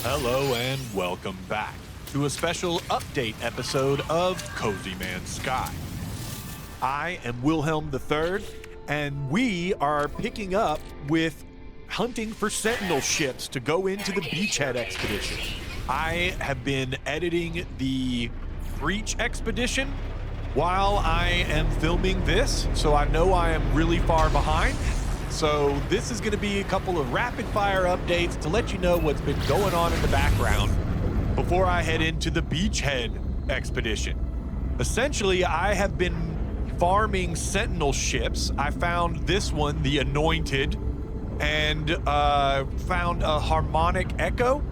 Hello and welcome back to a special update episode of Cozy Man Sky. I am Wilhelm III, and we are picking up with hunting for sentinel ships to go into the beachhead expedition. I have been editing the breach expedition while I am filming this, so I know I am really far behind. So this is going to be a couple of rapid fire updates to let you know what's been going on in the background before I head into the beachhead expedition. Essentially, I have been farming sentinel ships. I found this one, the Anointed, and found a harmonic echo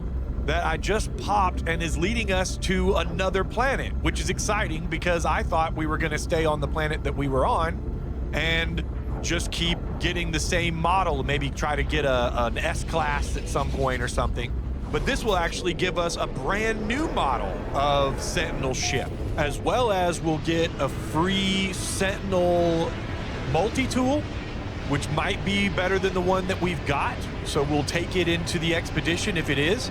that I just popped and is leading us to another planet, which is exciting because I thought we were going to stay on the planet that we were on and just keep getting the same model, maybe try to get an S-class at some point or something. But this will actually give us a brand new model of Sentinel ship, as well as we'll get a free Sentinel multi-tool, which might be better than the one that we've got. So we'll take it into the expedition if it is.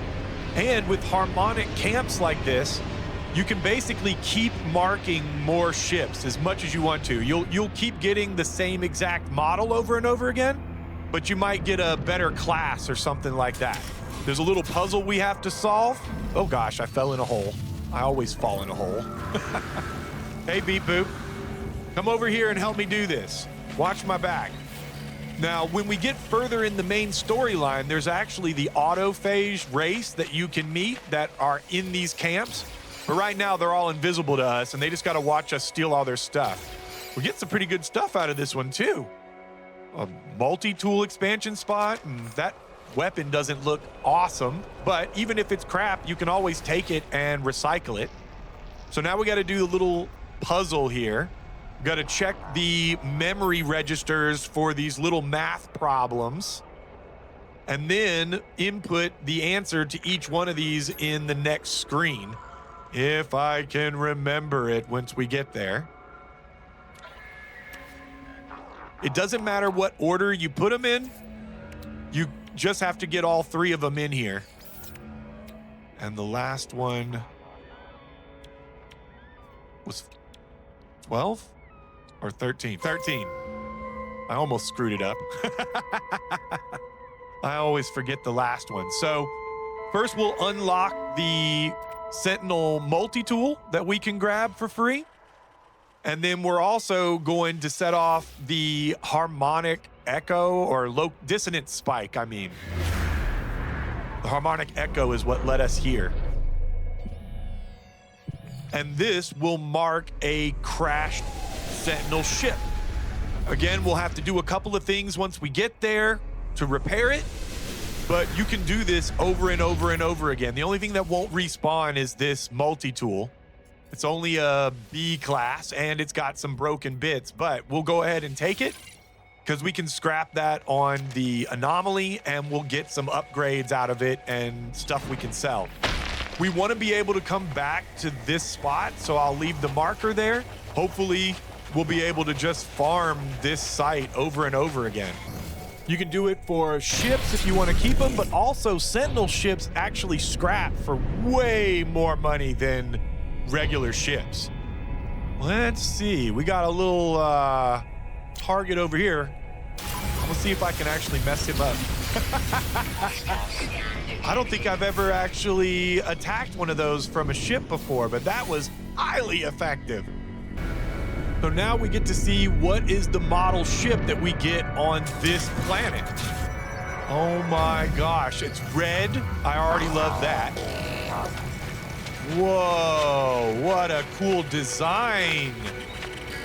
And with harmonic camps like this, you can basically keep marking more ships as much as you want to. You'll keep getting the same exact model over and over again, but you might get a better class or something like that. There's a little puzzle we have to solve. Oh gosh, I fell in a hole. I always fall in a hole. Hey, Beep Boop, come over here and help me do this. Watch my back. Now, when we get further in the main storyline, there's actually the autophage race that you can meet that are in these camps. But right now, they're all invisible to us, and they just got to watch us steal all their stuff. We get some pretty good stuff out of this one, too. A multi-tool expansion spot, and that weapon doesn't look awesome. But even if it's crap, you can always take it and recycle it. So now we got to do a little puzzle here. Got to check the memory registers for these little math problems, and then input the answer to each one of these in the next screen. If I can remember it once we get there. It doesn't matter what order you put them in. You just have to get all three of them in here. And the last one was 12 or 13? 13. I almost screwed it up. I always forget the last one. So first we'll unlock the Sentinel multi-tool that we can grab for free. And then we're also going to set off the harmonic echo or low dissonance spike, I mean. The harmonic echo is what led us here. And this will mark a crashed Sentinel ship. Again, we'll have to do a couple of things once we get there to repair it. But you can do this over and over and over again. The only thing that won't respawn is this multi-tool. It's only a B class, and it's got some broken bits, but we'll go ahead and take it because we can scrap that on the anomaly, and we'll get some upgrades out of it and stuff we can sell. We want to be able to come back to this spot, so I'll leave the marker there. Hopefully, we'll be able to just farm this site over and over again. You can do it for ships if you want to keep them, but also Sentinel ships actually scrap for way more money than regular ships. Let's see. We got a little target over here. Let's see if I can actually mess him up. I don't think I've ever actually attacked one of those from a ship before, but that was highly effective. So now we get to see what is the model ship that we get on this planet. Oh my gosh, it's red. I already love that. Whoa, what a cool design.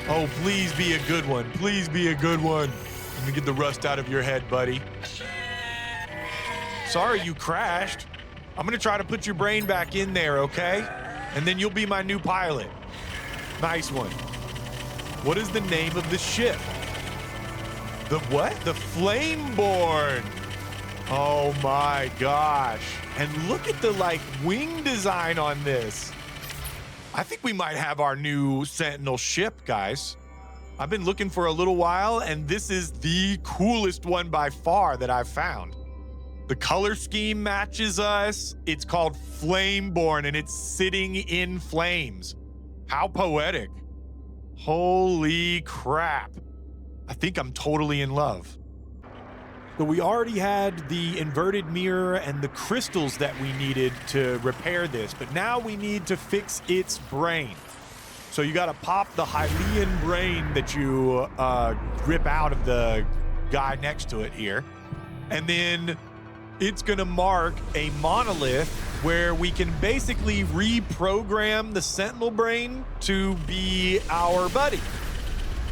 Oh, please be a good one. Please be a good one. Let me get the rust out of your head, buddy. Sorry you crashed. I'm gonna try to put your brain back in there, okay? And then you'll be my new pilot. Nice one. What is the name of the ship? The what? The Flameborn. Oh my gosh. And look at the wing design on this. I think we might have our new Sentinel ship, guys. I've been looking for a little while, and this is the coolest one by far that I've found. The color scheme matches us. It's called Flameborn, and it's sitting in flames. How poetic. Holy crap. I think I'm totally in love. So we already had the inverted mirror and the crystals that we needed to repair this, but now we need to fix its brain. So you got to pop the Hylian brain that you rip out of the guy next to it here. And then it's going to mark a monolith where we can basically reprogram the sentinel brain to be our buddy.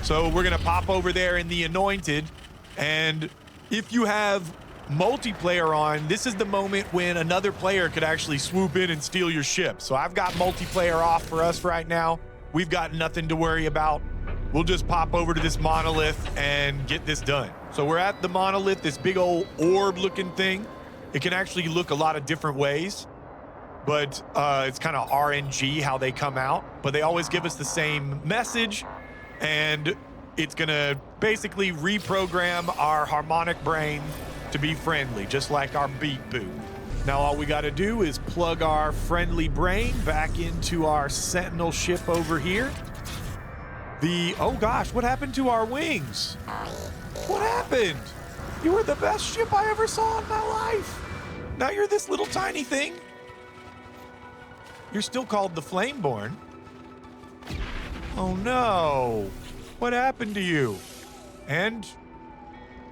So we're going to pop over there in the anointed, and if you have multiplayer on, this is the moment when another player could actually swoop in and steal your ship. So I've got multiplayer off for us right now. We've got nothing to worry about. We'll just pop over to this monolith and get this done. So we're at the monolith, this big old orb looking thing. It can actually look a lot of different ways, but it's kind of RNG how they come out, but they always give us the same message, and it's gonna basically reprogram our harmonic brain to be friendly, just like our beat boot. Now all we gotta do is plug our friendly brain back into our sentinel ship over here. Oh gosh, what happened to our wings? What happened? You were the best ship I ever saw in my life. Now you're this little tiny thing. You're still called the Flameborn. Oh no. What happened to you? And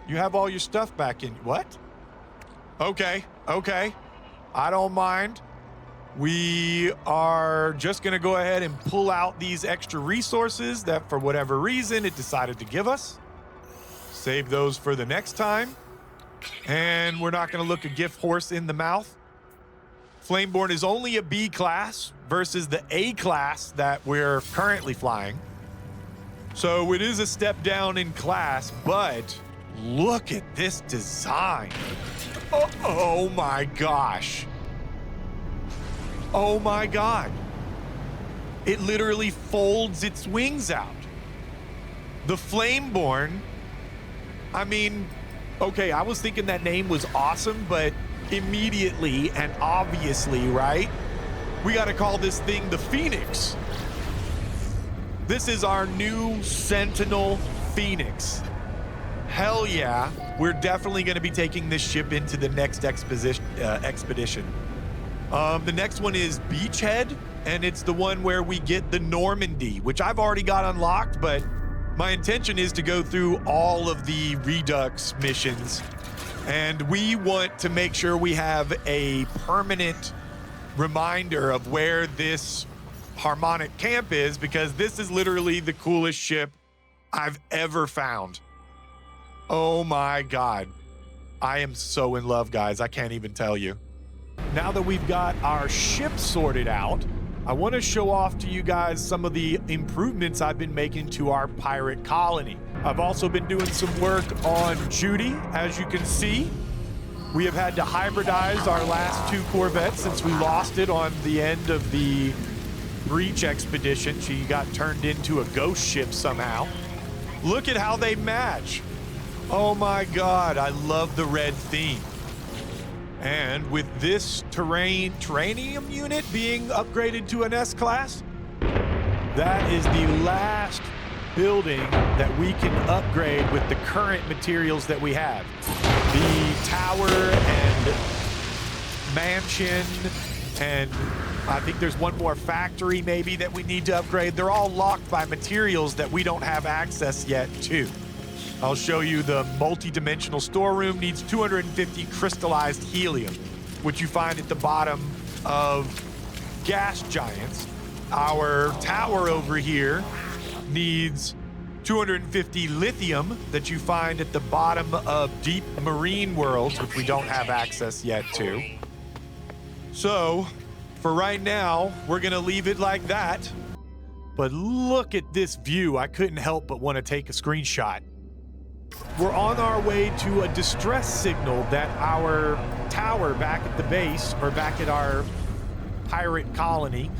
you have all your stuff back in. What? Okay. I don't mind. We are just gonna go ahead and pull out these extra resources that for whatever reason it decided to give us. Save those for the next time. And we're not gonna look a gift horse in the mouth. Flameborn is only a B class versus the A class that we're currently flying. So it is a step down in class, but look at this design. Oh my gosh. Oh my God. It literally folds its wings out. The Flameborn, I mean, okay, I was thinking that name was awesome, but immediately and obviously, right? We got to call this thing the Phoenix. This is our new Sentinel Phoenix. Hell yeah, we're definitely going to be taking this ship into the next expedition. The next one is Beachhead, and it's the one where we get the Normandy, which I've already got unlocked, but my intention is to go through all of the Redux missions, and we want to make sure we have a permanent reminder of where this harmonic camp is, because this is literally the coolest ship I've ever found. Oh my God. I am so in love, guys. I can't even tell you. Now that we've got our ship sorted out, I want to show off to you guys some of the improvements I've been making to our pirate colony. I've also been doing some work on Judy. As you can see, we have had to hybridize our last two corvettes since we lost it on the end of the breach expedition. She got turned into a ghost ship somehow. Look at how they match. Oh my God, I love the red theme. And with this terranium unit being upgraded to an S-class, that is the last building that we can upgrade with the current materials that we have. The tower and mansion, and I think there's one more factory maybe that we need to upgrade. They're all locked by materials that we don't have access yet to. I'll show you the multi-dimensional storeroom needs 250 crystallized helium, which you find at the bottom of gas giants. Our tower over here needs 250 lithium that you find at the bottom of deep marine worlds, which we don't have access yet to. So for right now, we're gonna leave it like that. But look at this view. I couldn't help but want to take a screenshot. We're on our way to a distress signal that our tower back at the base, or back at our pirate colony,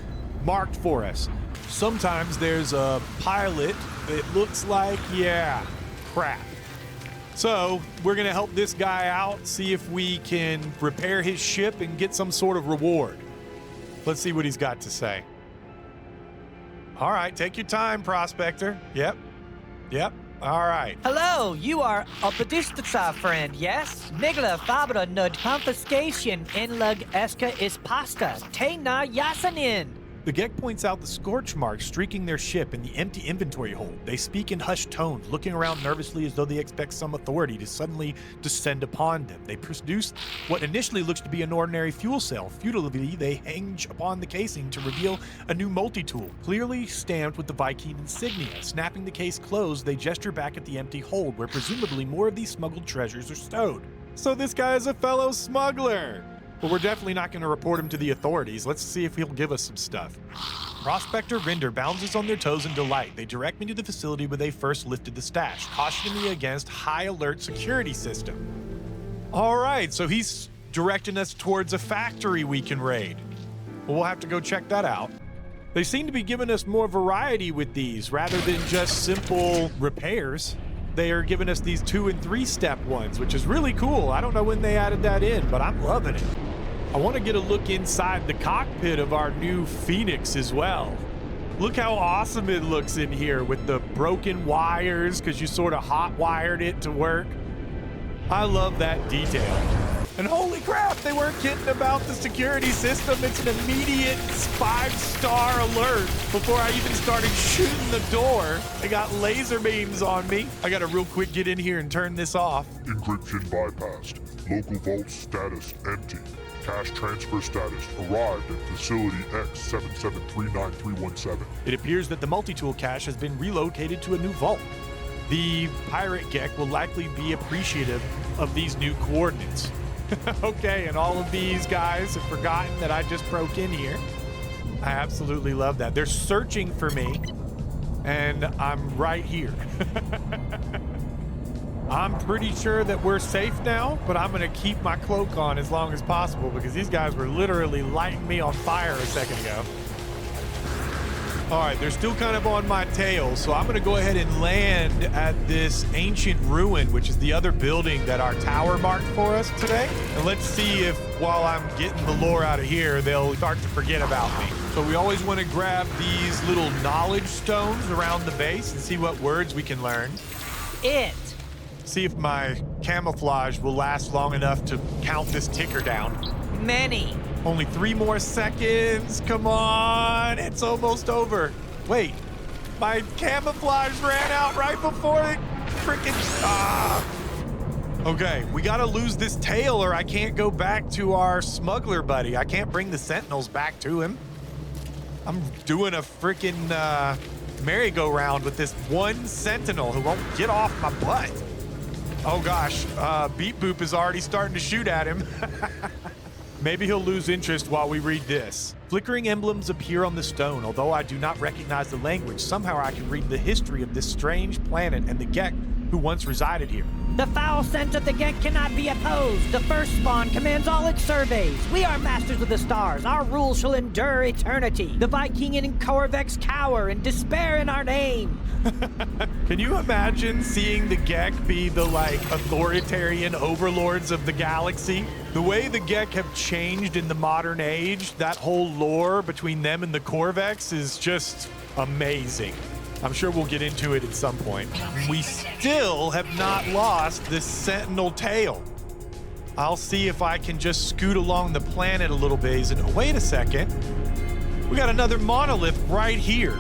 marked for us. Sometimes there's a pilot that looks like, yeah, crap. So we're going to help this guy out, see if we can repair his ship and get some sort of reward. Let's see what he's got to say. All right, take your time, Prospector. Yep. All right. Hello, you are a Badistasa friend, yes? Nigla Fabra Nud Confiscation Enlug Eska is Pasta Tena Yasanin. The Gek points out the scorch marks streaking their ship in the empty inventory hold. They speak in hushed tones, looking around nervously as though they expect some authority to suddenly descend upon them. They produce what initially looks to be an ordinary fuel cell. Futilely, they hinge upon the casing to reveal a new multi-tool, clearly stamped with the Viking insignia. Snapping the case closed, they gesture back at the empty hold, where presumably more of these smuggled treasures are stowed. So this guy is a fellow smuggler! But we're definitely not going to report him to the authorities. Let's see if he'll give us some stuff. Prospector Rinder bounces on their toes in delight. They direct me to the facility where they first lifted the stash, cautioning me against high alert security system. All right, so he's directing us towards a factory we can raid. Well, we'll have to go check that out. They seem to be giving us more variety with these rather than just simple repairs. They are giving us these 2- and 3-step ones, which is really cool. I don't know when they added that in, but I'm loving it. I want to get a look inside the cockpit of our new Phoenix as well. Look how awesome it looks in here with the broken wires because you sort of hot wired it to work. I love that detail. And holy crap, they weren't kidding about the security system. It's an immediate 5-star alert before I even started shooting the door. They got laser beams on me. I gotta real quick get in here and turn this off. Encryption bypassed. Local vault status empty. Cash transfer status arrived at facility X7739317. It appears that the multi-tool cache has been relocated to a new vault. The pirate Gek will likely be appreciative of these new coordinates. Okay, and all of these guys have forgotten that I just broke in here. I absolutely love that. They're searching for me, and I'm right here. I'm pretty sure that we're safe now, but I'm gonna keep my cloak on as long as possible because these guys were literally lighting me on fire a second ago. All right, they're still kind of on my tail, so I'm gonna go ahead and land at this ancient ruin, which is the other building that our tower marked for us today. And let's see if, while I'm getting the lore out of here, they'll start to forget about me. So we always wanna grab these little knowledge stones around the base and see what words we can learn. See if my camouflage will last long enough to count this ticker down. Many. Only 3 more seconds. Come on. It's almost over. Wait. My camouflage ran out right before it freaking... Okay, we gotta lose this tail or I can't go back to our smuggler buddy. I can't bring the sentinels back to him. I'm doing a freaking merry-go-round with this one sentinel who won't get off my butt. Oh gosh, Beep Boop is already starting to shoot at him. Maybe he'll lose interest while we read this. Flickering emblems appear on the stone. Although I do not recognize the language, somehow I can read the history of this strange planet and the Gek who once resided here. The foul scent of the Gek cannot be opposed. The first spawn commands all its surveys. We are masters of the stars. Our rule shall endure eternity. The Viking and Corvettes cower in despair in our name. Can you imagine seeing the Gek be the, authoritarian overlords of the galaxy? The way the Gek have changed in the modern age, that whole lore between them and the Corvettes is just amazing. I'm sure we'll get into it at some point. We still have not lost this sentinel tail. I'll see if I can just scoot along the planet a little bit. And wait a second. We got another monolith right here.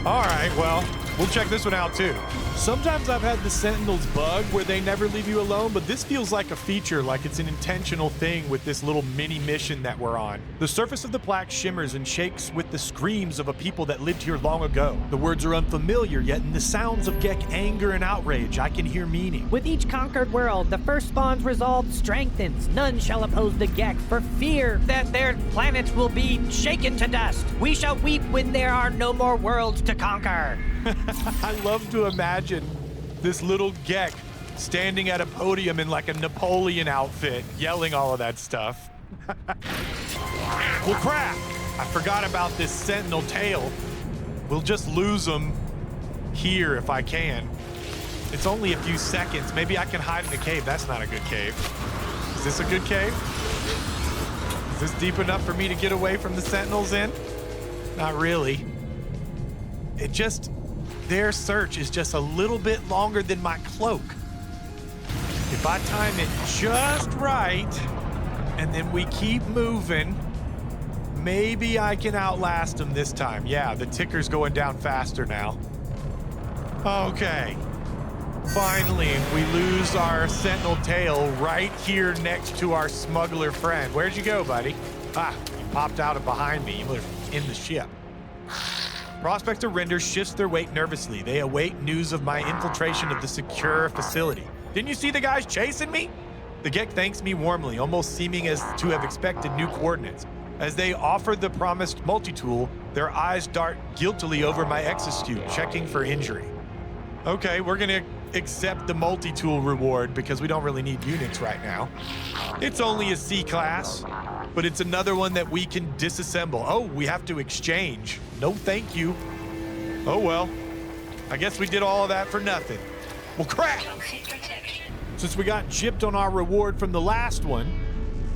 All right, well, we'll check this one out too. Sometimes I've had the Sentinels bug where they never leave you alone, but this feels like a feature, like it's an intentional thing with this little mini mission that we're on. The surface of the plaque shimmers and shakes with the screams of a people that lived here long ago. The words are unfamiliar, yet in the sounds of Gek anger and outrage, I can hear meaning. With each conquered world, the first spawn's resolve strengthens. None shall oppose the Gek for fear that their planets will be shaken to dust. We shall weep when there are no more worlds to conquer. I love to imagine this little Gek standing at a podium in like a Napoleon outfit, yelling all of that stuff. Well, crap! I forgot about this sentinel tail. We'll just lose them here if I can. It's only a few seconds. Maybe I can hide in a cave. That's not a good cave. Is this a good cave? Is this deep enough for me to get away from the sentinels in? Not really. Their search is just a little bit longer than my cloak. If I time it just right, and then we keep moving, maybe I can outlast them this time. Yeah, the ticker's going down faster now. Okay. Finally, we lose our sentinel tail right here next to our smuggler friend. Where'd you go, buddy? Ah, you popped out of behind me. You were in the ship. Prospector Render shifts their weight nervously. They await news of my infiltration of the secure facility. Didn't you see the guys chasing me? The Gek thanks me warmly, almost seeming as to have expected new coordinates. As they offer the promised multi-tool, their eyes dart guiltily over my exosuit, checking for injury. Okay, we're gonna accept the multi-tool reward because we don't really need units right now. It's only a C class, but it's another one that we can disassemble. Oh, we have to exchange. No thank you. Oh well, I guess we did all of that for nothing. Well, crap! Since we got gypped on our reward from the last one,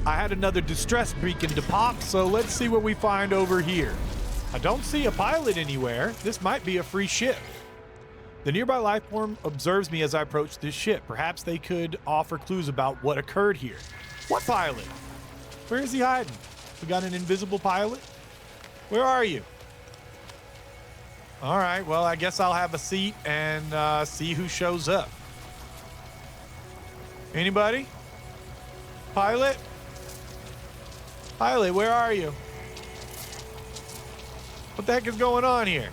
I had another distress beacon to pop, so let's see what we find over here. I don't see a pilot anywhere. This might be a free ship. The nearby life form observes me as I approach this ship. Perhaps they could offer clues about what occurred here. What pilot? Where is he hiding? We got an invisible pilot? Where are you? All right, well, I guess I'll have a seat and see who shows up. Anybody? Pilot? Pilot, where are you? What the heck is going on here?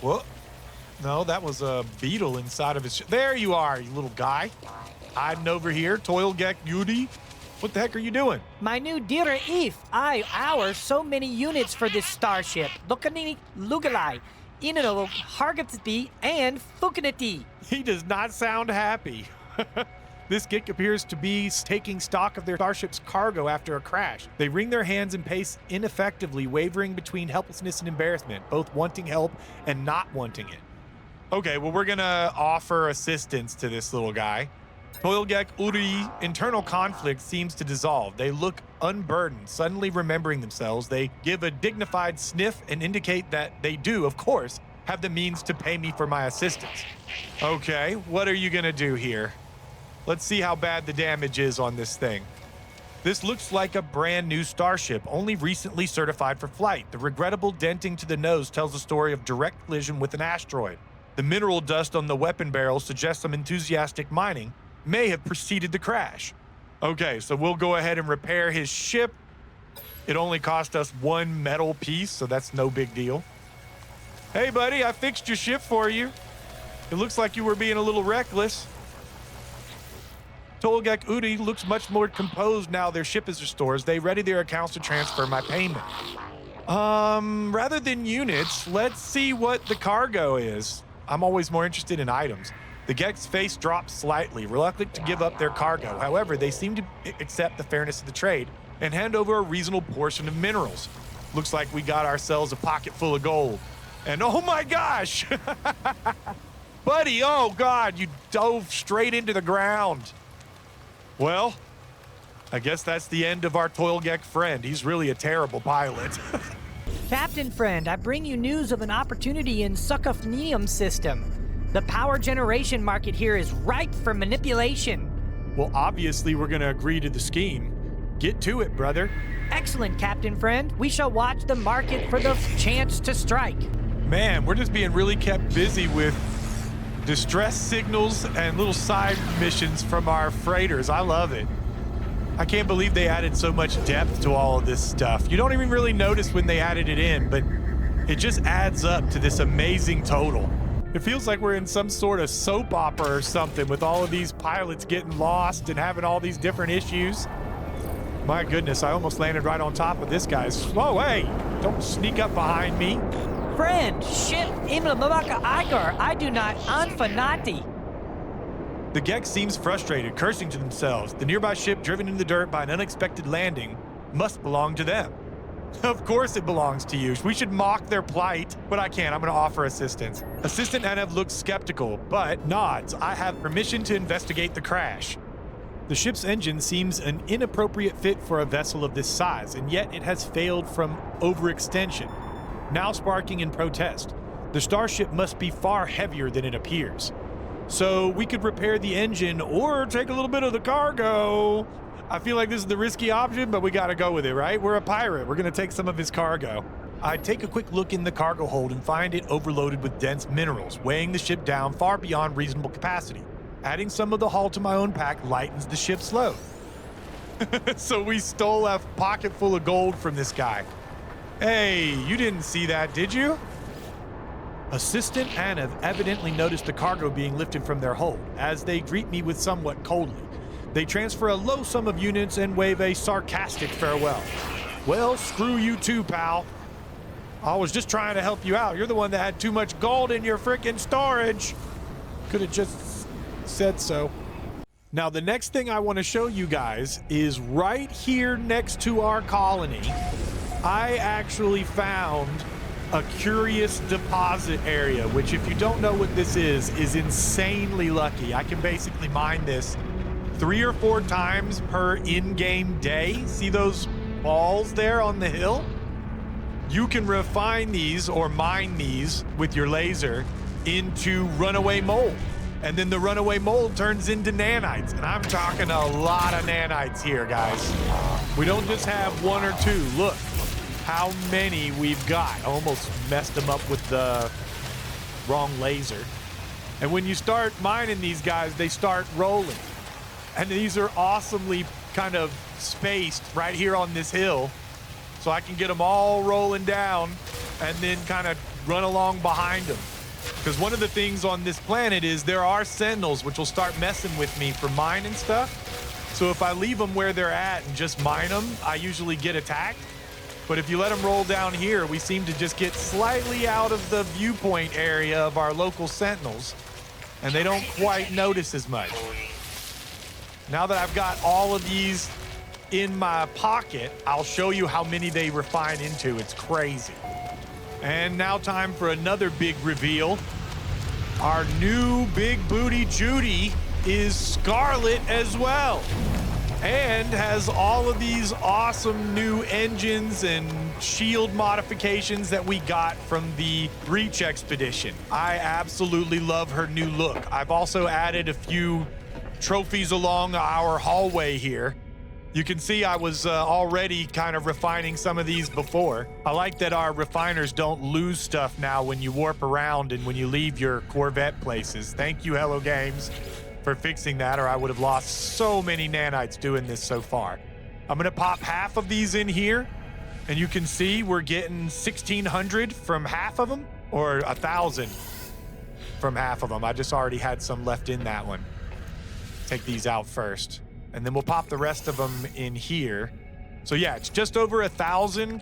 What? No, that was a beetle inside of his ship. There you are, you little guy. Hiding over here, Toilgek Judy. What the heck are you doing? My new dear Eve, our so many units for this starship. Lokani Lugalai, Inano, Hargati, and Fukanati. He does not sound happy. This geek appears to be taking stock of their starship's cargo after a crash. They wring their hands and pace ineffectively, wavering between helplessness and embarrassment, both wanting help and not wanting it. Okay, well, we're gonna offer assistance to this little guy. Toilgek Uri, internal conflict seems to dissolve. They look unburdened, suddenly remembering themselves. They give a dignified sniff and indicate that they do, of course, have the means to pay me for my assistance. Okay, what are you gonna do here? Let's see how bad the damage is on this thing. This looks like a brand new starship, only recently certified for flight. The regrettable denting to the nose tells the story of direct collision with an asteroid. The mineral dust on the weapon barrel suggests some enthusiastic mining may have preceded the crash. Okay, so we'll go ahead and repair his ship. It only cost us one metal piece, so that's no big deal. Hey, buddy, I fixed your ship for you. It looks like you were being a little reckless. Toilgek Udi looks much more composed now their ship is restored. They ready their accounts to transfer my payment. Rather than units, let's see what the cargo is. I'm always more interested in items. The Gek's face drops slightly, reluctant to give up their cargo. However, they seem to accept the fairness of the trade and hand over a reasonable portion of minerals. Looks like we got ourselves a pocket full of gold. And oh my gosh! Buddy, oh God, you dove straight into the ground. Well, I guess that's the end of our Toilgek friend. He's really a terrible pilot. Captain friend, I bring you news of an opportunity in Sukafnium system. The power generation market here is ripe for manipulation. Well, obviously we're gonna agree to the scheme. Get to it, brother. Excellent, Captain friend. We shall watch the market for the chance to strike. Man, we're just being really kept busy with distress signals and little side missions from our freighters. I love it. I can't believe they added so much depth to all of this stuff. You don't even really notice when they added it in, but it just adds up to this amazing total. It feels like we're in some sort of soap opera or something with all of these pilots getting lost and having all these different issues. My goodness, I almost landed right on top of this guy's. Whoa, hey, don't sneak up behind me. Friend, ship Imlamabaka Igar, I do not anfanati. The Gek seems frustrated, cursing to themselves. The nearby ship, driven in the dirt by an unexpected landing, must belong to them. Of course it belongs to you. We should mock their plight, but I can't. I'm going to offer assistance. Assistant Anev looks skeptical, but nods. I have permission to investigate the crash. The ship's engine seems an inappropriate fit for a vessel of this size, and yet it has failed from overextension, now sparking in protest. The starship must be far heavier than it appears. So we could repair the engine or take a little bit of the cargo. I feel like this is the risky option, but we gotta go with it, right? We're a pirate. We're gonna take some of his cargo. I take a quick look in the cargo hold and find it overloaded with dense minerals, weighing the ship down far beyond reasonable capacity. Adding some of the hull to my own pack lightens the ship's load. So we stole a pocket full of gold from this guy. Hey, you didn't see that, did you? Assistant Anev evidently noticed the cargo being lifted from their hold, as they greet me with somewhat coldly. They transfer a low sum of units and wave a sarcastic farewell. Well, screw you too, pal. I was just trying to help you out. You're the one that had too much gold in your frickin' storage. Could have just said so. Now, the next thing I want to show you guys is right here next to our colony. I actually found a curious deposit area, which if you don't know what this is insanely lucky. I can basically mine this 3 or 4 times per in-game day. See those balls there on the hill? You can refine these or mine these with your laser into runaway mold. And then the runaway mold turns into nanites. And I'm talking a lot of nanites here, guys. We don't just have 1 or 2. Look how many we've got. I almost messed them up with the wrong laser. And when you start mining these guys, they start rolling. And these are awesomely kind of spaced right here on this hill. So I can get them all rolling down and then kind of run along behind them. Because one of the things on this planet is there are sentinels which will start messing with me for mining stuff. So if I leave them where they're at and just mine them, I usually get attacked. But if you let them roll down here, we seem to just get slightly out of the viewpoint area of our local sentinels, and they don't quite notice as much. Now that I've got all of these in my pocket, I'll show you how many they refine into. It's crazy. And now time for another big reveal. Our new big booty Judy is Scarlet as well, and has all of these awesome new engines and shield modifications that we got from the Breach Expedition. I absolutely love her new look. I've also added a few trophies along our hallway here. You can see I was already kind of refining some of these before. I like that our refiners don't lose stuff now when you warp around and when you leave your Corvette places. Thank you, Hello Games, for fixing that, or I would have lost so many nanites doing this so far. I'm gonna pop half of these in here, and you can see we're getting 1,600 from half of them, or 1,000 from half of them. I just already had some left in that one. Take these out first, and then we'll pop the rest of them in here. So yeah, it's just over 1,000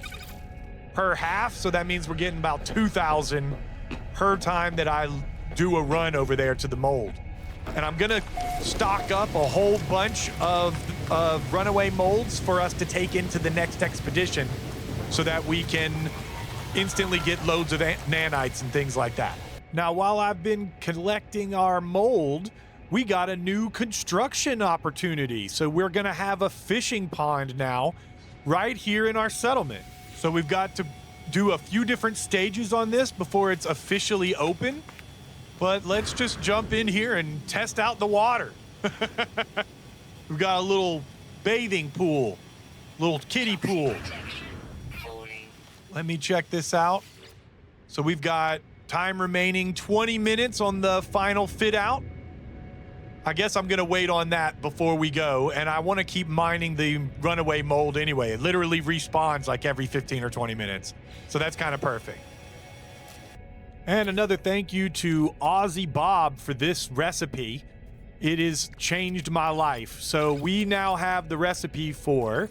per half, so that means we're getting about 2,000 per time that I do a run over there to the mold. And I'm gonna stock up a whole bunch of runaway molds for us to take into the next expedition so that we can instantly get loads of nanites and things like that. Now, while I've been collecting our mold, we got a new construction opportunity. So we're gonna have a fishing pond now right here in our settlement. So we've got to do a few different stages on this before it's officially open. But let's just jump in here and test out the water. We've got a little bathing pool, little kiddie pool. Let me check this out. So we've got time remaining 20 minutes on the final fit out. I guess I'm gonna wait on that before we go, and I wanna keep mining the runaway mold anyway. It literally respawns like every 15 or 20 minutes. So that's kind of perfect. And another thank you to Aussie Bob for this recipe. It has changed my life. So we now have the recipe for,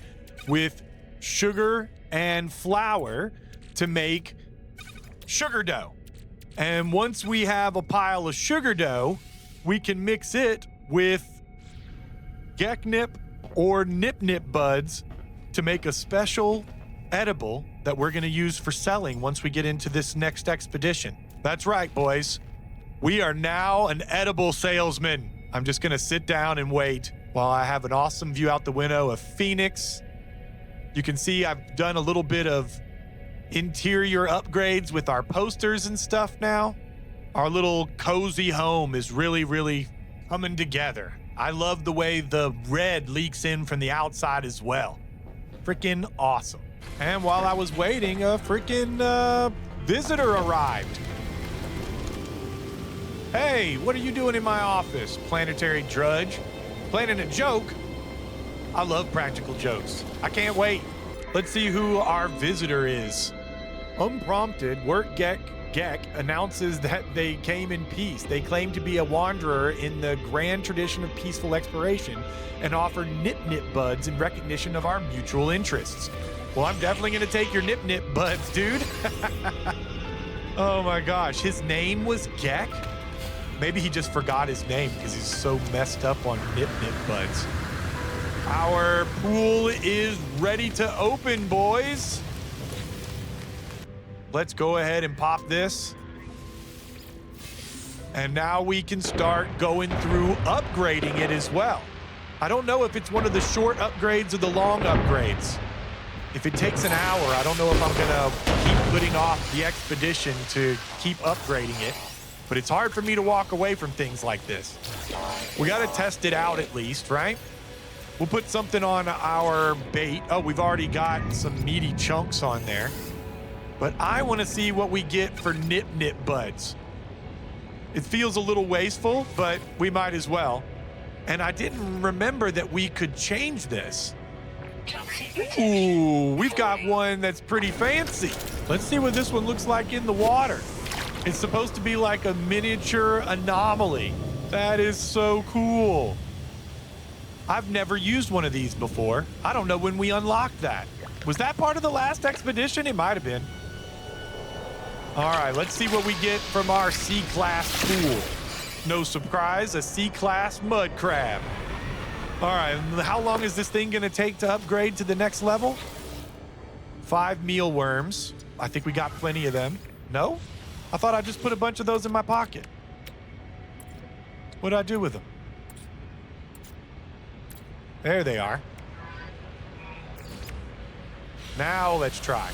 with sugar and flour, to make sugar dough. And once we have a pile of sugar dough, we can mix it with geknip or nip-nip buds to make a special edible that we're going to use for selling once we get into this next expedition. That's right, boys. We are now an edible salesman. I'm just going to sit down and wait while I have an awesome view out the window of Phoenix. You can see I've done a little bit of interior upgrades with our posters and stuff now. Our little cozy home is really coming together. I love the way the red leaks in from the outside as well. Freaking awesome. And while I was waiting, a freaking visitor arrived. Hey, what are you doing in my office, planetary drudge? Planning a joke? I love practical jokes. I can't wait. Let's see who our visitor is. Unprompted, Work Gek announces that they came in peace. They claim to be a wanderer in the grand tradition of peaceful exploration and offer nip-nip buds in recognition of our mutual interests. Well, I'm definitely going to take your nip-nip buds, dude. Oh my gosh, his name was Gek? Maybe he just forgot his name because he's so messed up on nip-nip buds. Our pool is ready to open, boys. Let's go ahead and pop this. And now we can start going through upgrading it as well. I don't know if it's one of the short upgrades or the long upgrades. If it takes an hour, I don't know if I'm gonna keep putting off the expedition to keep upgrading it. But it's hard for me to walk away from things like this. We gotta test it out at least, right? We'll put something on our bait. Oh, we've already got some meaty chunks on there. But I wanna see what we get for nip-nip buds. It feels a little wasteful, but we might as well. And I didn't remember that we could change this. Ooh, we've got one that's pretty fancy. Let's see what this one looks like in the water. It's supposed to be like a miniature anomaly. That is so cool. I've never used one of these before. I don't know when we unlocked that. Was that part of the last expedition? It might have been. All right, let's see what we get from our C-class pool. No surprise, a C-class mud crab. All right, how long is this thing gonna take to upgrade to the next level? 5 mealworms. I think we got plenty of them. No? I thought I just put a bunch of those in my pocket. What'd I do with them? There they are. Now let's try.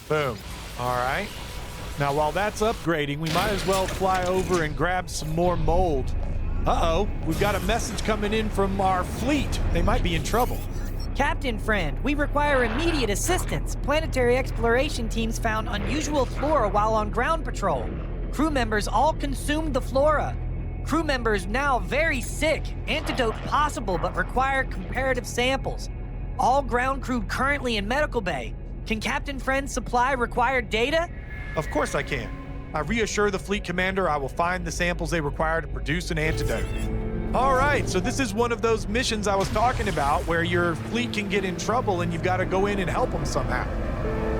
Boom. All right. Now while that's upgrading, we might as well fly over and grab some more mold. Uh-oh, we've got a message coming in from our fleet. They might be in trouble. Captain Friend, we require immediate assistance. Planetary exploration teams found unusual flora while on ground patrol. Crew members all consumed the flora. Crew members now very sick. Antidote possible, but require comparative samples. All ground crew currently in medical bay. Can Captain Friend supply required data? Of course I can. I reassure the fleet commander I will find the samples they require to produce an antidote. All right, so this is one of those missions I was talking about where your fleet can get in trouble and you've got to go in and help them somehow.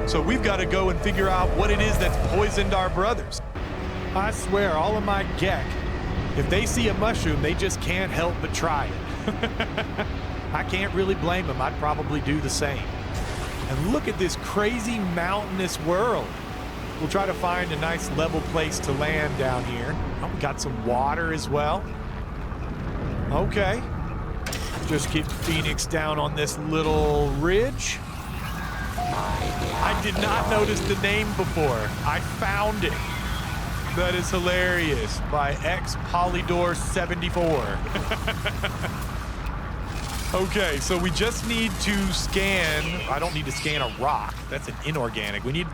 So we've got to go and figure out what it is that's poisoned our brothers. I swear, all of my Gek, if they see a mushroom, they just can't help but try it. I can't really blame them. I'd probably do the same. And look at this crazy mountainous world. We'll try to find a nice level place to land down here. Oh, we got some water as well. Okay. Just get Phoenix down on this little ridge. I did not notice the name before. I found it. That is hilarious. By X Polydor 74. Okay, so we just need to scan. I don't need to scan a rock. That's an inorganic. We need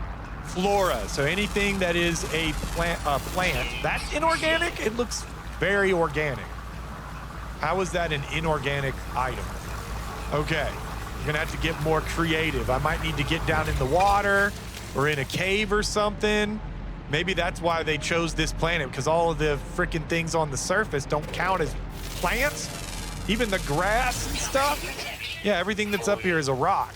flora. So anything that is a plant, that's inorganic. It looks very organic. How is that an inorganic item? Okay, I'm gonna have to get more creative. I might need to get down in the water or in a cave or something. Maybe that's why they chose this planet, because all of the freaking things on the surface don't count as plants. Even the grass and stuff. Yeah, everything that's up here is a rock.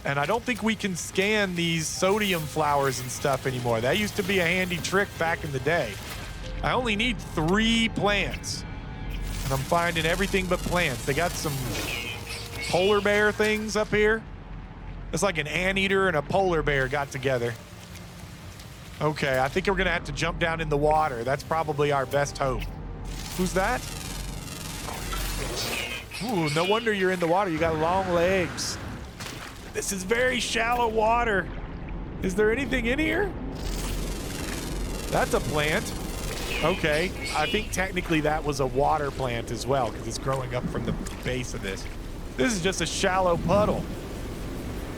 And I don't think we can scan these sodium flowers and stuff anymore. That used to be a handy trick back in the day. I only need 3 plants. And I'm finding everything but plants. They got some polar bear things up here. It's like an anteater and a polar bear got together. Okay, I think we're gonna have to jump down in the water. That's probably our best hope. Who's that? Ooh, no wonder you're in the water. You got long legs. This is very shallow water. Is there anything in here? That's a plant. Okay, I think technically that was a water plant as well because it's growing up from the base of this. This is just a shallow puddle.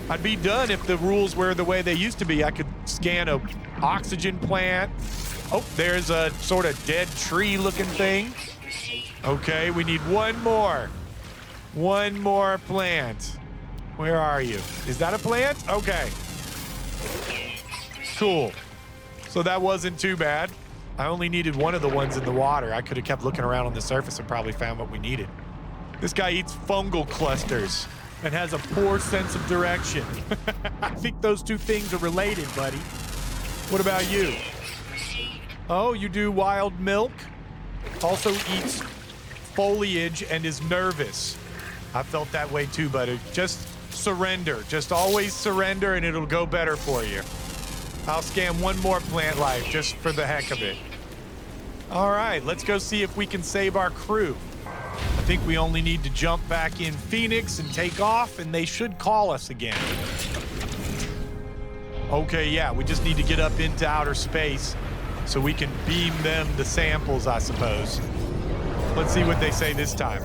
I'd be done if the rules were the way they used to be. I could scan a oxygen plant. Oh, there's a sort of dead tree looking thing. Okay, we need one more. One more plant. Where are you? Is that a plant? Okay. Cool. So that wasn't too bad. I only needed one of the ones in the water. I could have kept looking around on the surface and probably found what we needed. This guy eats fungal clusters and has a poor sense of direction. I think those two things are related, buddy. What about you? Oh, you do wild milk? Also eats foliage and is nervous. I felt that way too, buddy. Just surrender. Just always surrender and it'll go better for you. I'll scan one more plant life just for the heck of it. All right, let's go see if we can save our crew. I think we only need to jump back in Phoenix and take off, and they should call us again. Okay, yeah, we just need to get up into outer space so we can beam them the samples, I suppose. Let's see what they say this time.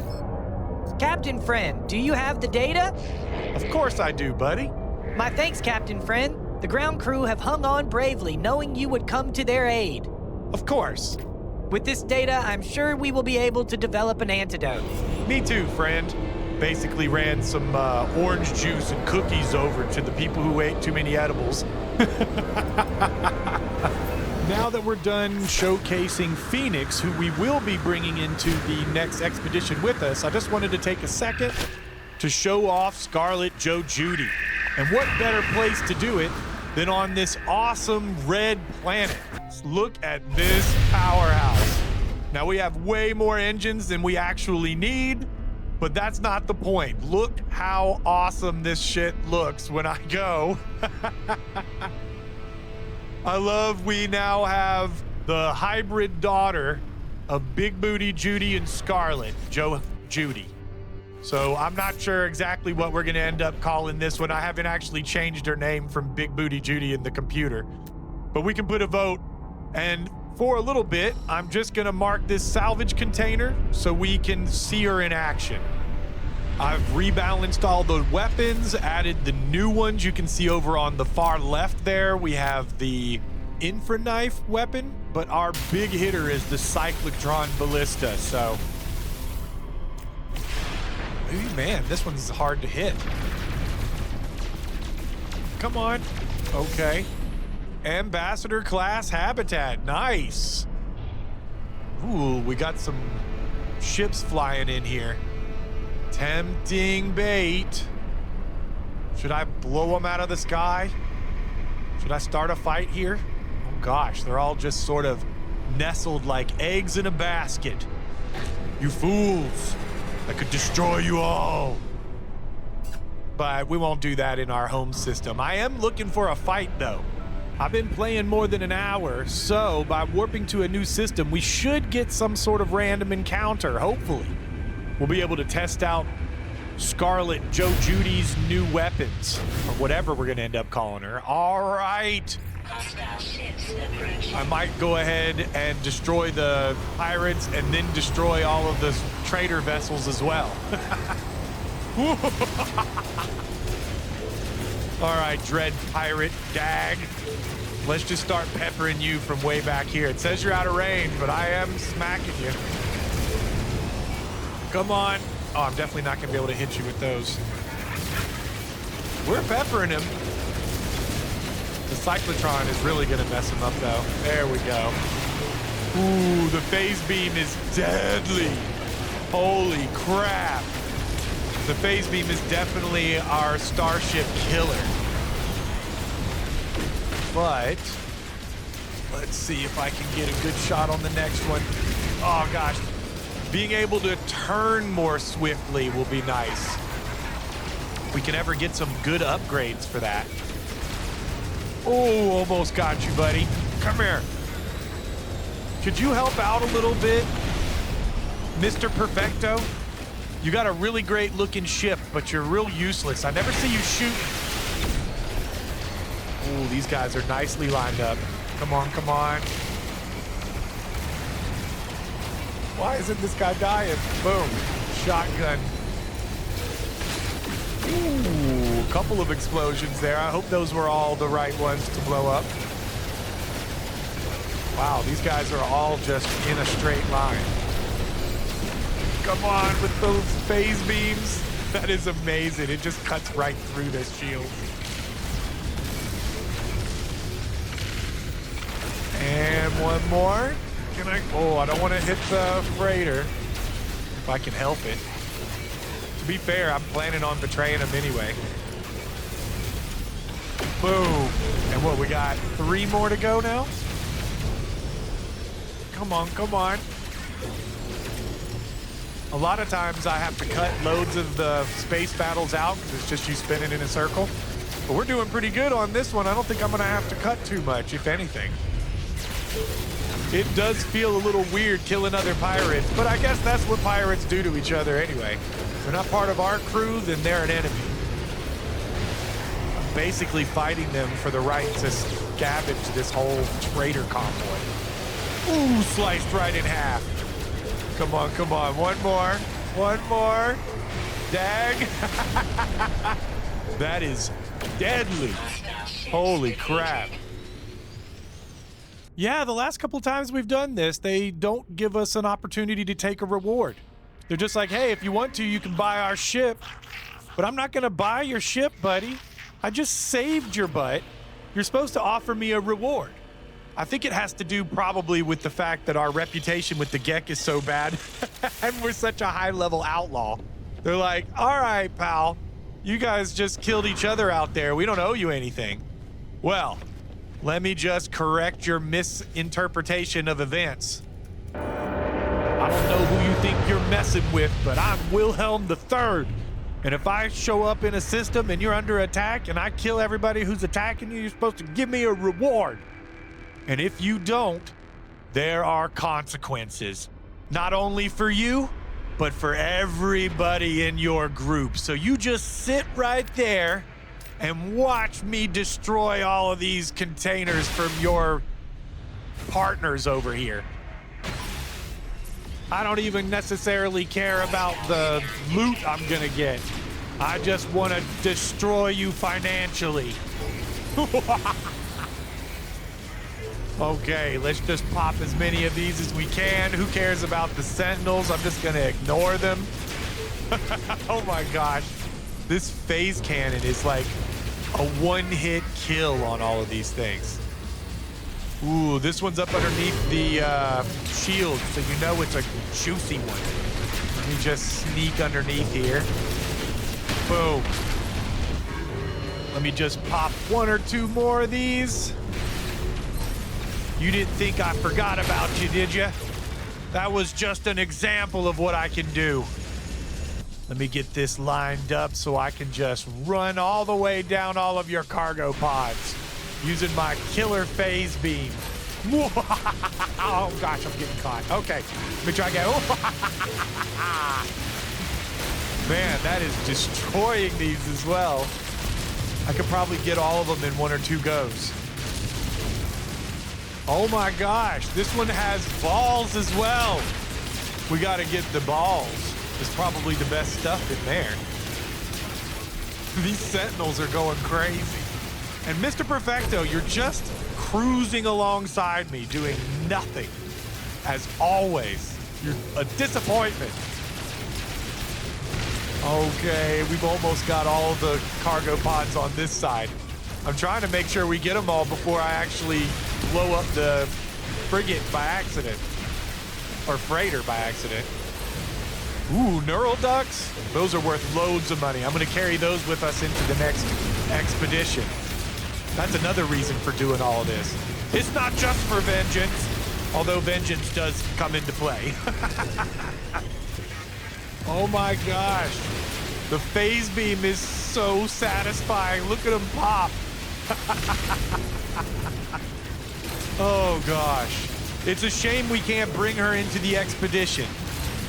Captain Friend, do you have the data? Of course I do, buddy. My thanks, Captain Friend. The ground crew have hung on bravely, knowing you would come to their aid. Of course. With this data, I'm sure we will be able to develop an antidote. Me too, friend. Basically ran some orange juice and cookies over to the people who ate too many edibles. Now that we're done showcasing Phoenix, who we will be bringing into the next expedition with us, I just wanted to take a second to show off Scarlet Judy. And what better place to do it than on this awesome red planet? Look at this powerhouse. Now we have way more engines than we actually need, but that's not the point. Look how awesome this shit looks when I go. I love we now have the hybrid daughter of Big Booty Judy and Scarlet Judy. So I'm not sure exactly what we're gonna end up calling this one. I haven't actually changed her name from Big Booty Judy in the computer, but we can put a vote. And for a little bit, I'm just gonna mark this salvage container so we can see her in action. I've rebalanced all the weapons, added the new ones you can see over on the far left there. We have the infra knife weapon, but our big hitter is the cyclotron ballista, so. Ooh, man, this one's hard to hit. Come on. Okay. Ambassador class habitat. Nice. Ooh, we got some ships flying in here. Tempting bait. Should I blow them out of the sky? Should I start a fight here? Oh gosh, they're all just sort of nestled like eggs in a basket. You fools. I could destroy you all. But we won't do that in our home system. I am looking for a fight though. I've been playing more than an hour, so by warping to a new system, we should get some sort of random encounter, hopefully. We'll be able to test out Scarlet Judy's new weapons, or whatever we're gonna end up calling her. All right. I might go ahead and destroy the pirates and then destroy all of the trader vessels as well. All right, Dread Pirate Dag. Let's just start peppering you from way back here. It says you're out of range, but I am smacking you. Come on. Oh, I'm definitely not gonna be able to hit you with those. We're peppering him. The cyclotron is really gonna mess him up though. There we go. Ooh, the phase beam is deadly. Holy crap. The phase beam is definitely our starship killer. But let's see if I can get a good shot on the next one. Oh gosh. Being able to turn more swiftly will be nice. We can ever get some good upgrades for that. Oh, almost got you, buddy. Come here. Could you help out a little bit, Mr. Perfecto? You got a really great looking ship, but you're real useless. I never see you shoot. Ooh, these guys are nicely lined up. Come on, come on. Why isn't this guy dying? Boom. Shotgun. Ooh, a couple of explosions there. I hope those were all the right ones to blow up. Wow, these guys are all just in a straight line. Come on with those phase beams. That is amazing. It just cuts right through this shield. And one more. Can I? Oh, I don't want to hit the freighter. If I can help it. To be fair, I'm planning on betraying him anyway. Boom. And what, we got 3 more to go now? Come on, come on. A lot of times I have to cut loads of the space battles out because it's just you spinning in a circle. But we're doing pretty good on this one. I don't think I'm going to have to cut too much, if anything. It does feel a little weird killing other pirates, but I guess that's what pirates do to each other anyway. If they're not part of our crew, then they're an enemy. I'm basically fighting them for the right to scavenge this whole trader convoy. Ooh, sliced right in half. Come on, come on. One more. One more. Dag. That is deadly. Holy crap. Yeah, the last couple times we've done this, they don't give us an opportunity to take a reward. They're just like, hey, if you want to, you can buy our ship. But I'm not going to buy your ship, buddy. I just saved your butt. You're supposed to offer me a reward. I think it has to do probably with the fact that our reputation with the Gek is so bad and we're such a high-level outlaw. They're like, all right, pal, you guys just killed each other out there. We don't owe you anything. Well, let me just correct your misinterpretation of events. I don't know who you think you're messing with, but I'm Wilhelm III. And if I show up in a system and you're under attack and I kill everybody who's attacking you, you're supposed to give me a reward. And if you don't, there are consequences. Not only for you, but for everybody in your group. So you just sit right there and watch me destroy all of these containers from your partners over here. I don't even necessarily care about the loot I'm gonna get. I just want to destroy you financially. Okay, let's just pop as many of these as we can. Who cares about the sentinels? I'm just gonna ignore them. Oh my gosh. This phase cannon is like a one-hit kill on all of these things. Ooh, this one's up underneath the shield, so you know it's a juicy one. Let me just sneak underneath here. Boom. Let me just pop 1 or 2 more of these. You didn't think I forgot about you, did you? That was just an example of what I can do. Let me get this lined up so I can just run all the way down all of your cargo pods using my killer phase beam. Oh gosh, I'm getting caught. Okay, let me try again. Man, that is destroying these as well. I could probably get all of them in 1 or 2 goes. Oh my gosh, this one has balls as well. We gotta get the balls. It's probably the best stuff in there. These sentinels are going crazy. And Mr. Perfecto, you're just cruising alongside me, doing nothing. As always, you're a disappointment. Okay, we've almost got all the cargo pods on this side. I'm trying to make sure we get them all before I actually blow up the frigate by accident. Or freighter by accident. Ooh, neural ducts? Those are worth loads of money. I'm gonna carry those with us into the next expedition. That's another reason for doing all of this. It's not just for vengeance. Although vengeance does come into play. Oh my gosh. The phase beam is so satisfying. Look at him pop. Oh gosh. It's a shame we can't bring her into the expedition.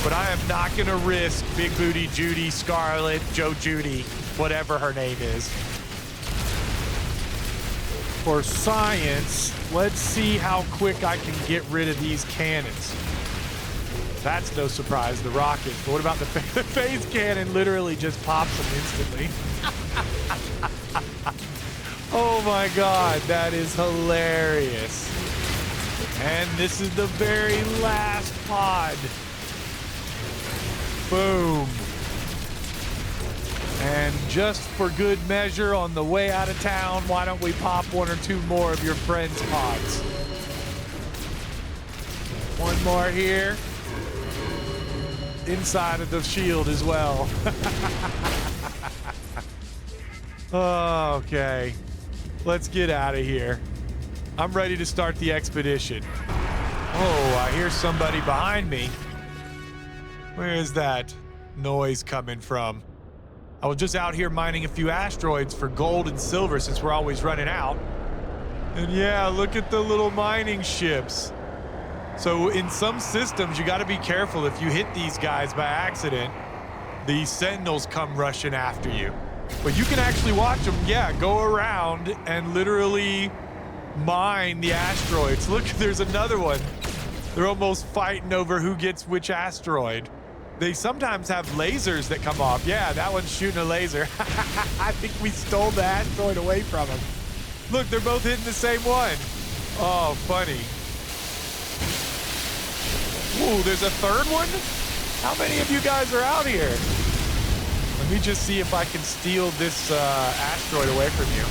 But I am not going to risk Big Booty Judy, Scarlet, Joe Judy, whatever her name is. For science, let's see how quick I can get rid of these cannons. That's no surprise, the rocket. But what about the phase cannon? Literally just pops them instantly. Oh my God, that is hilarious. And this is the very last pod. Boom. And just for good measure, on the way out of town, why don't we pop one or two more of your friends' pods? One more here. Inside of the shield as well. Okay. Let's get out of here. I'm ready to start the expedition. Oh, I hear somebody behind me. Where is that noise coming from? I was just out here mining a few asteroids for gold and silver since we're always running out. And yeah, look at the little mining ships. So in some systems, you got to be careful. If you hit these guys by accident, the sentinels come rushing after you. But you can actually watch them, yeah, go around and literally mine the asteroids. Look, there's another one. They're almost fighting over who gets which asteroid. They sometimes have lasers that come off. Yeah, that one's shooting a laser. I think we stole the asteroid away from them. Look, they're both hitting the same one. Oh, funny. Ooh, there's a third one? How many of you guys are out here? Let me just see if I can steal this asteroid away from you.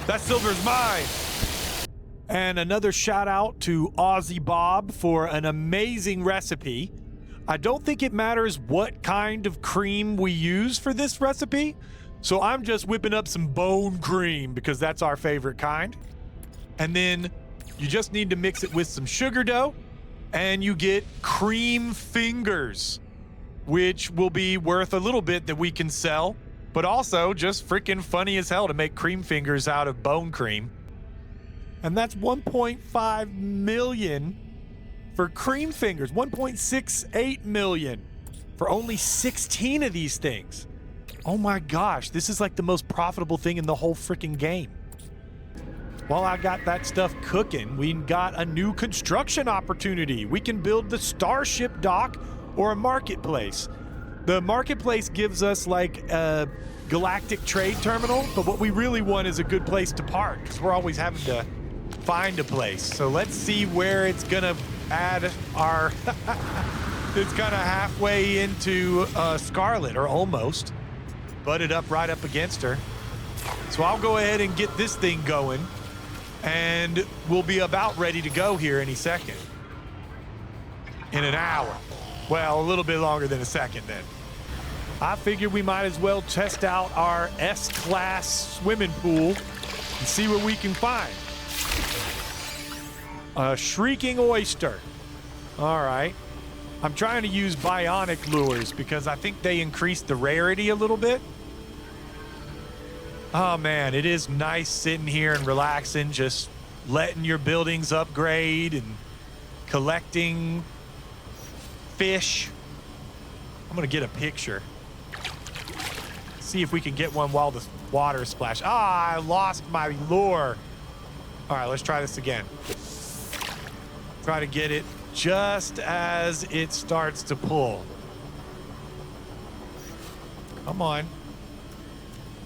That silver's mine. And another shout out to Aussie Bob for an amazing recipe. I don't think it matters what kind of cream we use for this recipe. So I'm just whipping up some bone cream because that's our favorite kind. And then you just need to mix it with some sugar dough and you get cream fingers, which will be worth a little bit that we can sell, but also just freaking funny as hell to make cream fingers out of bone cream. And that's 1.5 million for cream fingers, 1.68 million for only 16 of these things. Oh my gosh, this is like the most profitable thing in the whole freaking game. While I got that stuff cooking, we got a new construction opportunity. We can build the starship dock or a marketplace. The marketplace gives us like a galactic trade terminal, but what we really want is a good place to park because we're always having to find a place. So let's see where it's gonna add our it's kind of halfway into Scarlet, or almost butted up right up against her. So I'll go ahead and get this thing going and we'll be about ready to go here any second. In an hour. Well, a little bit longer than a second then. I figured we might as well test out our S-class swimming pool and see what we can find. A shrieking oyster. All right. I'm trying to use bionic lures because I think they increase the rarity a little bit. Oh man, it is nice sitting here and relaxing, just letting your buildings upgrade and collecting fish. I'm gonna get a picture. See if we can get one while the water splash. Ah, I lost my lure. All right, let's try this again. Try to get it just as it starts to pull. Come on.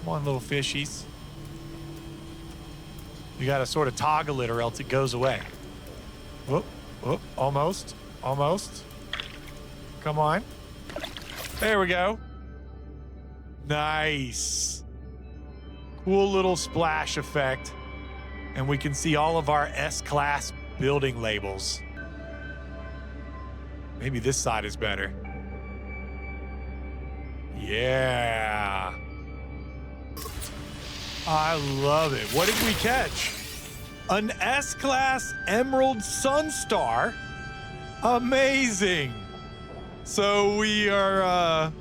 Come on, little fishies. You gotta sort of toggle it or else it goes away. Whoop, whoop, almost, almost. Come on. There we go. Nice. Cool little splash effect. And we can see all of our S-class building labels. Maybe this side is better. Yeah. I love it. What did we catch? An S-Class Emerald Sunstar. Amazing. So we are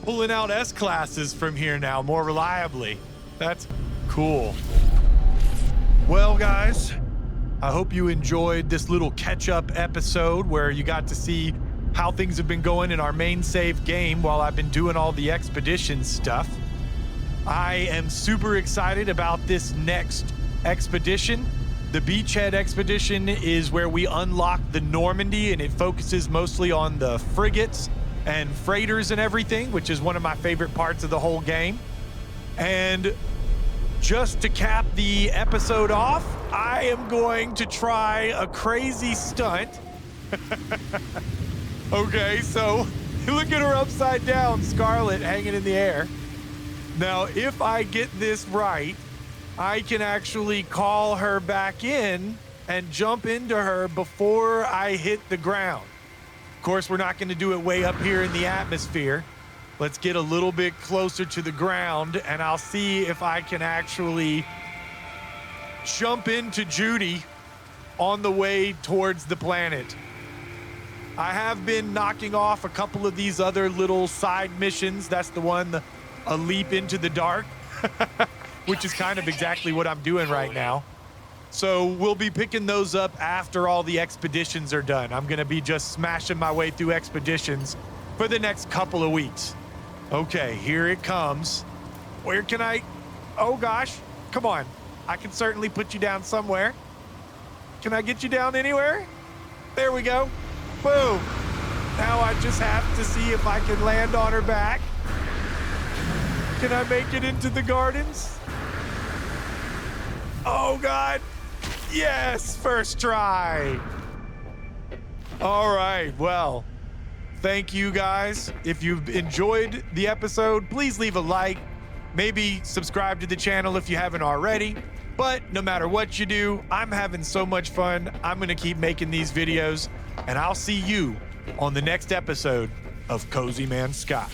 pulling out S-Classes from here now more reliably. That's cool. Well, guys, I hope you enjoyed this little catch-up episode where you got to see how things have been going in our main save game while I've been doing all the expedition stuff. I am super excited about this next expedition. The Beachhead expedition is where we unlock the Normandy, and it focuses mostly on the frigates and freighters and everything, which is one of my favorite parts of the whole game. And just to cap the episode off, I am going to try a crazy stunt. Okay, so look at her upside down, Scarlet, hanging in the air. Now, if I get this right, I can actually call her back in and jump into her before I hit the ground. Of course, we're not going to do it way up here in the atmosphere. Let's get a little bit closer to the ground, and I'll see if I can actually jump into Judy on the way towards the planet. I have been knocking off a couple of these other little side missions. That's the one, a leap into the dark, which is kind of exactly what I'm doing right now. So we'll be picking those up after all the expeditions are done. I'm going to be just smashing my way through expeditions for the next couple of weeks. Okay, here it comes. Where can I? Oh gosh, come on. I can certainly put you down somewhere. Can I get you down anywhere? There we go. Boom. Now I just have to see if I can land on her back. Can I make it into the gardens? Oh God. Yes, first try. All right, well, thank you guys. If you've enjoyed the episode, please leave a like. Maybe subscribe to the channel if you haven't already. But no matter what you do, I'm having so much fun. I'm gonna keep making these videos, and I'll see you on the next episode of Cozy Man Sky.